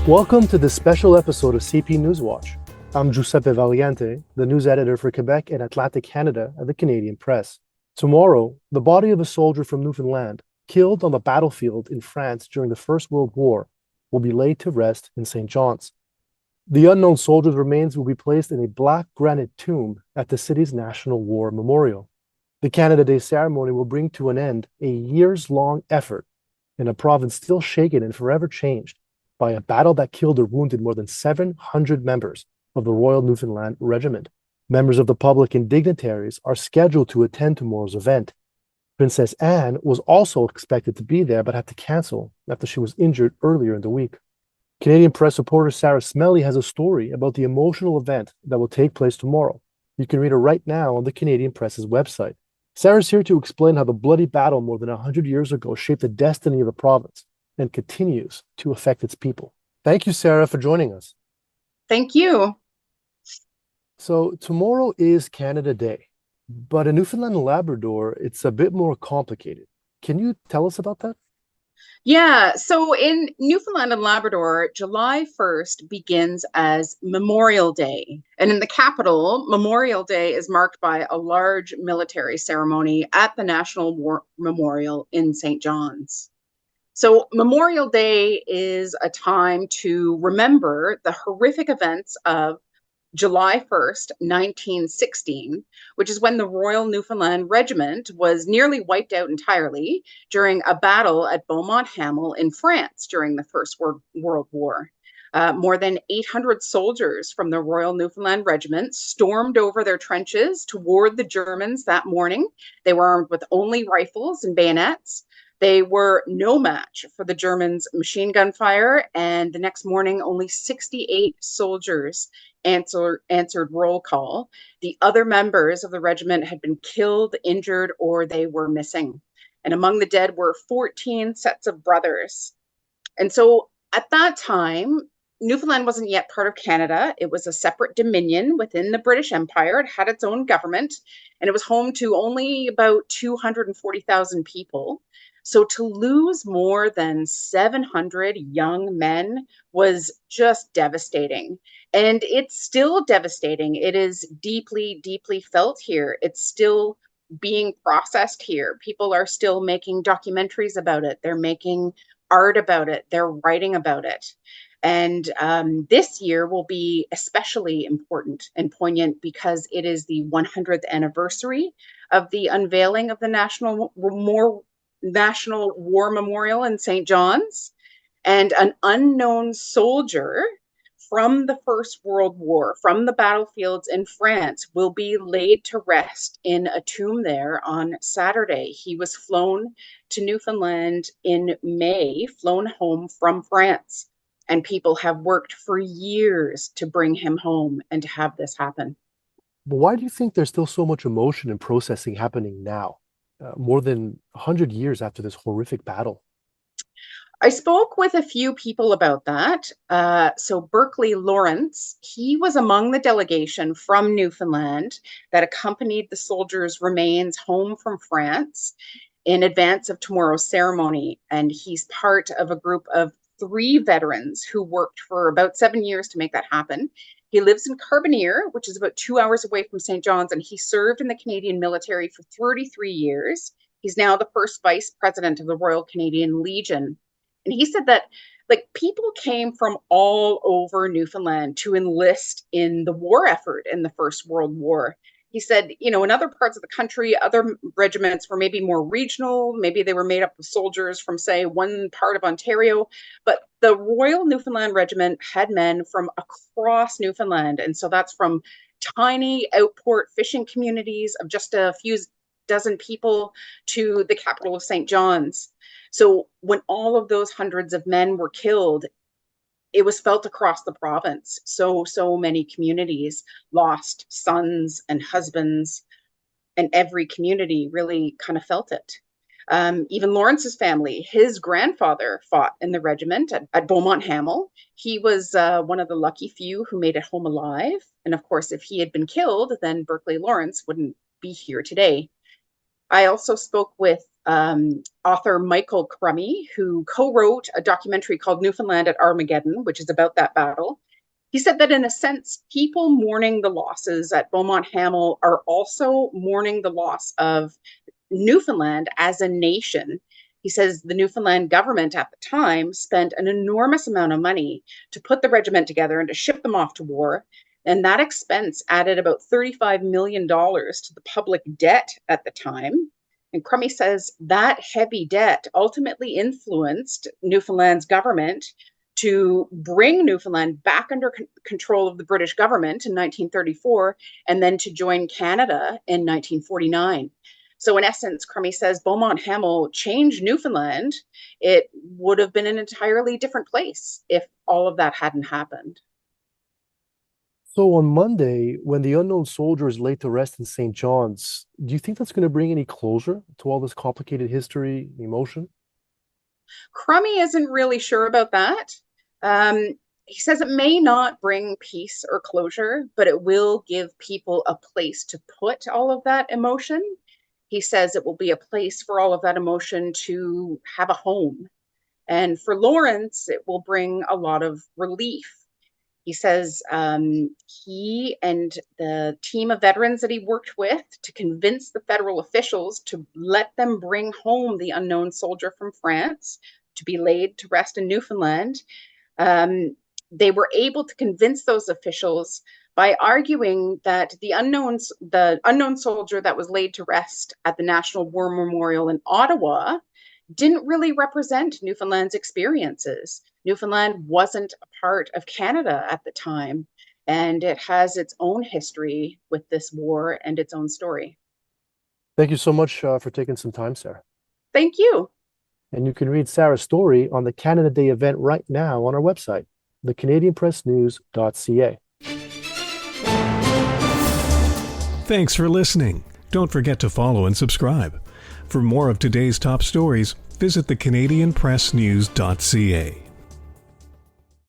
Welcome to this special episode of CP Newswatch. I'm Giuseppe Valiante, the news editor for Quebec and Atlantic Canada at the Canadian Press. Tomorrow, the body of a soldier from Newfoundland, killed on the battlefield in France during the First World War, will be laid to rest in St. John's. The unknown soldier's remains will be placed in a black granite tomb at the city's National War Memorial. The Canada Day ceremony will bring to an end a years-long effort in a province still shaken and forever changed by a battle that killed or wounded more than 700 members of the Royal Newfoundland Regiment. Members of the public and dignitaries are scheduled to attend tomorrow's event. Princess Anne was also expected to be there, but had to cancel after she was injured earlier in the week. Canadian Press reporter Sarah Smellie has a story about the emotional event that will take place tomorrow. You can read it right now on the Canadian Press's website. Sarah's here to explain how the bloody battle more than 100 years ago shaped the destiny of the province and continues to affect its people. Thank you, Sarah, for joining us. Thank you. So tomorrow is Canada Day, but in Newfoundland and Labrador, it's a bit more complicated. Can you tell us about that? Yeah, so in Newfoundland and Labrador, July 1st begins as Memorial Day. And in the capital, Memorial Day is marked by a large military ceremony at the National War Memorial in St. John's. So Memorial Day is a time to remember the horrific events of July 1st, 1916, which is when the Royal Newfoundland Regiment was nearly wiped out entirely during a battle at Beaumont Hamel in France during the First World War. More than 800 soldiers from the Royal Newfoundland Regiment stormed over their trenches toward the Germans that morning. They were armed with only rifles and bayonets. They were no match for the Germans' machine gun fire, and the next morning, only 68 soldiers answered roll call. The other members of the regiment had been killed, injured, or they were missing. And among the dead were 14 sets of brothers. And so at that time, Newfoundland wasn't yet part of Canada. It was a separate dominion within the British Empire. It had its own government, and it was home to only about 240,000 people. So to lose more than 700 young men was just devastating. And it's still devastating. It is deeply, deeply felt here. It's still being processed here. People are still making documentaries about it. They're making art about it. They're writing about it. And this year will be especially important and poignant because it is the 100th anniversary of the unveiling of the National War Memorial in St. John's. And an unknown soldier from the First World War, from the battlefields in France, will be laid to rest in a tomb there on Saturday. He was flown to Newfoundland in May, flown home from France. And people have worked for years to bring him home and to have this happen. But why do you think there's still so much emotion and processing happening now, more than 100 years after this horrific battle? I spoke with a few people about that. So Berkeley Lawrence, he was among the delegation from Newfoundland that accompanied the soldiers' remains home from France in advance of tomorrow's ceremony. And he's part of a group of 3 veterans who worked for about 7 years to make that happen. He lives in Carbonear, which is about 2 hours away from St. John's, and he served in the Canadian military for 33 years. He's now the first vice president of the Royal Canadian Legion. And he said that people came from all over Newfoundland to enlist in the war effort in the First World War. He said, in other parts of the country, other regiments were maybe more regional. Maybe they were made up of soldiers from, say, one part of Ontario. But the Royal Newfoundland Regiment had men from across Newfoundland. And so that's from tiny outport fishing communities of just a few dozen people to the capital of St. John's. So when all of those hundreds of men were killed, it was felt across the province. So many communities lost sons and husbands, and every community really kind of felt it. Even Lawrence's family, his grandfather fought in the regiment at Beaumont Hamel. He was one of the lucky few who made it home alive. And of course, if he had been killed, then Berkeley Lawrence wouldn't be here today. I also spoke with author Michael Crummey, who co-wrote a documentary called Newfoundland at Armageddon, which is about that battle. He said that in a sense, people mourning the losses at Beaumont Hamel are also mourning the loss of Newfoundland as a nation. He says the Newfoundland government at the time spent an enormous amount of money to put the regiment together and to ship them off to war. And that expense added about $35 million to the public debt at the time. And Crummey says that heavy debt ultimately influenced Newfoundland's government to bring Newfoundland back under control of the British government in 1934, and then to join Canada in 1949. So in essence, Crummey says Beaumont Hamel changed Newfoundland. It would have been an entirely different place if all of that hadn't happened. So on Monday, when the unknown soldier is laid to rest in St. John's, do you think that's going to bring any closure to all this complicated history, emotion? Crummey isn't really sure about that. He says it may not bring peace or closure, but it will give people a place to put all of that emotion. He says it will be a place for all of that emotion to have a home. And for Lawrence, it will bring a lot of relief. He says he and the team of veterans that he worked with to convince the federal officials to let them bring home the unknown soldier from France to be laid to rest in Newfoundland. They were able to convince those officials by arguing that the unknown soldier that was laid to rest at the National War Memorial in Ottawa didn't really represent Newfoundland's experiences. Newfoundland wasn't a part of Canada at the time, and it has its own history with this war and its own story. Thank you so much for taking some time, Sarah. Thank you. And you can read Sarah's story on the Canada Day event right now on our website, thecanadianpressnews.ca. Thanks for listening. Don't forget to follow and subscribe. For more of today's top stories, visit thecanadianpressnews.ca.